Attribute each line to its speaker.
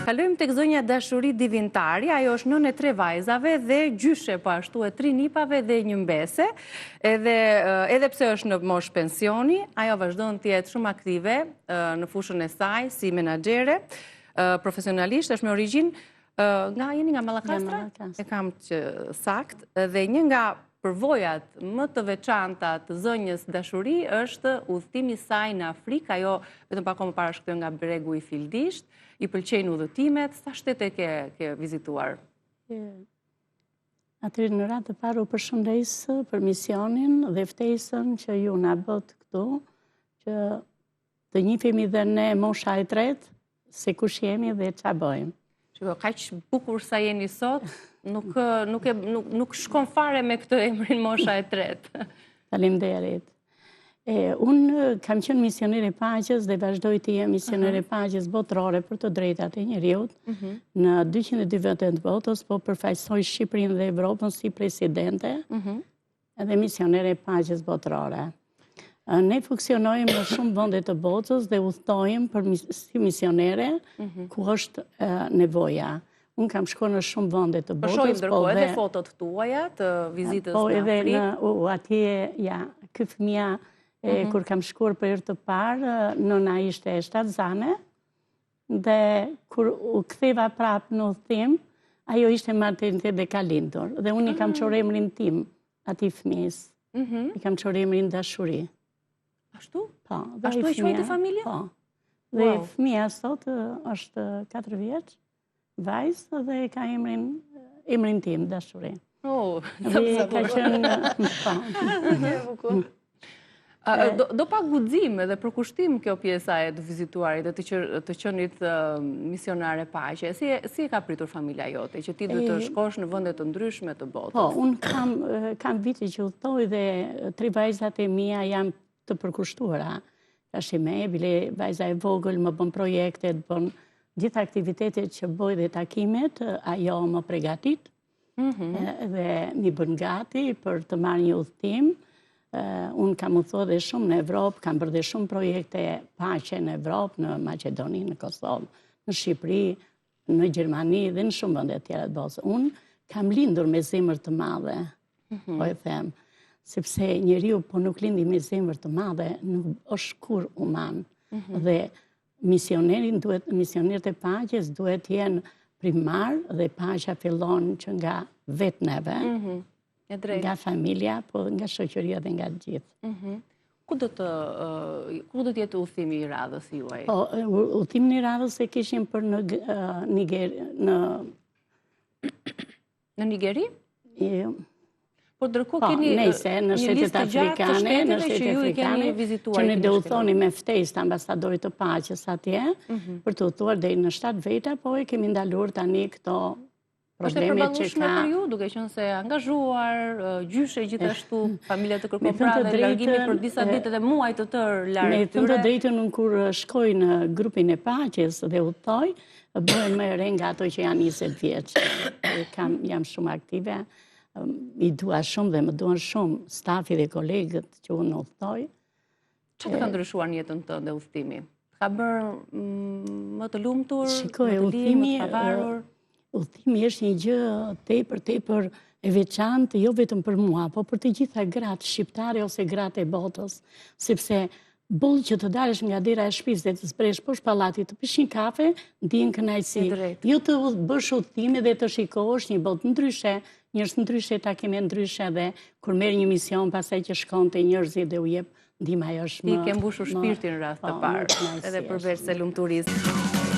Speaker 1: Kalojmë tek zonja Dashuri Divintari, ajo është nënë e 3 vajzave dhe gjyshe po ashtu e 3 nipave dhe 1 mbese. Edhe pse është në moshë pensioni, ajo vazhdon të jetë shumë aktive në fushën e saj si menaxhere, profesionalisht, është me origjinë jeni nga Mallakastra? E kam që sakt, dhe një nga përvojat më të veçanta të zonjës Dashuri është udhëtimi i saj në Afrikë. Ajo vetëm pak më parë shkëtoi nga bregu i Fildisht, i pëlqejnë udhëtimet. Sa shtete ke vizituar?
Speaker 2: Aty në radhë të parë u përshëndes për misionin dhe ftesën që ju na bët këtu, që të njihemi dhe ne mosha e tretë, se kush jemi dhe ç'a bëjmë.
Speaker 1: Shiko, kaq bukur sa jeni sot, nuk shkon fare me këtë emrin mosha e tretë.
Speaker 2: Faleminderit. Unë kam qenë misionere paqes dhe vazhdoj të jem misionere paqes botërore për të drejtat e njerëzit në 202 vende të botës, po përfaqësoj Shqipërinë dhe Evropën si presidente edhe misionere paqes botërore. Ne funksionojmë në shumë vende të botës dhe udhtojmë si misionere ku është nevoja. Unë kam shkuar në shumë vende të botës.
Speaker 1: Shohim ndërkohë edhe fotot tuaja të vizitës në Afrikë.
Speaker 2: Atje, ky fëmia, kur kam shkuar për herë të parë, nëna ishte shtatzane, dhe kur u ktheva prapë në udhtim, ajo ishte martenitet dhe ka lindur. Dhe unë i kam çorë emrin tim atij fëmijës. I kam çorë emrin Dashuri.
Speaker 1: Ashtu?
Speaker 2: Po.
Speaker 1: Ashtu e quajti familja?
Speaker 2: Po. Dhe fëmia sot është 4 vjeç, vajzë, dhe ka emrin tim, Dashuri. Dhe ka qenë...
Speaker 1: Do pa guxim edhe përkushtim kjo pjesa e të vizituarit dhe të qenit misionare paqe. Si e ka pritur familja jote, që ti duhet të shkosh në vende të ndryshme të botës?
Speaker 2: Po, unë kam vite që udhtoj dhe 3 vajzat e mia janë të përkushtuara. Shime, bile vajza e vogël më bën projekte, bën gjitha aktivitetet që bëj dhe takimet, ajo më pregatit dhe mi bën gati për të marrë një udhtim. Unë kam udhëtuar dhe shumë në Evropë, kam bërë dhe shumë projekte paqe në Evropë, në Maqedoni, në Kosovë, në Shqipëri, në Gjermani dhe në shumë vende të tjera të botës. Unë kam lindur me zemër të madhe, po e them, sepse njeriu po nuk lindi me zemër të madhe, nuk është kur human. Dhe misionerët e paqes duhet të jenë primar dhe paqja fillon që nga vetë neve. Nga familja, po nga shoqëria dhe nga gjithë.
Speaker 1: Ku do të jetë udhëtimi i radhës juaj?
Speaker 2: Po, udhëtimin i radhës e kishim për në
Speaker 1: Nigeri? Po ndërkohë
Speaker 2: keni një listë të gjatë të
Speaker 1: shteteve që ju i keni vizituar.
Speaker 2: Që ne do udhëtoni me ftesë të ambasadorit të paqes atje, për të udhëtuar deri në 7 veta, po e kemi ndalur tani këto
Speaker 1: është e përballueshme për ju, duke qenë se angazhuar, gjyshe gjithashtu, familja të kërkon prave, largimi për disa ditë dhe muaj të tërë larg.
Speaker 2: Me thënë të drejtën, unë kur shkoj në grupin e paqes dhe udhtoj, bëhen më e re nga ato që janë 20 vjeç. Jam shumë aktive, i dua shumë dhe më duan shumë stafi dhe kolegët që unë udhtoj.
Speaker 1: Çfarë të ka ndryshuar në jetën tënde udhtimi? Ka bërë më të lumtur,
Speaker 2: më të pavarur? Udhëtimi është një gjë tepër e veçantë, jo vetëm për mua, po për të gjitha gratë shqiptare ose gratë e botës, sepse bull që të dalësh nga dera e shtëpisë dhe të zbresh poshtë pallatit të pish një kafe, ndjen kënaqësi. Jo të bësh udhëtime dhe të shikosh një botë ndryshe, njerëz ndryshe, takime ndryshe, dhe kur merr një mision pastaj që shkon te njerëzit dhe u jep ndihmë, ajo është më...
Speaker 1: Ti ke mbushur shpirtin në rast të parë, edhe përveç se lumturisë.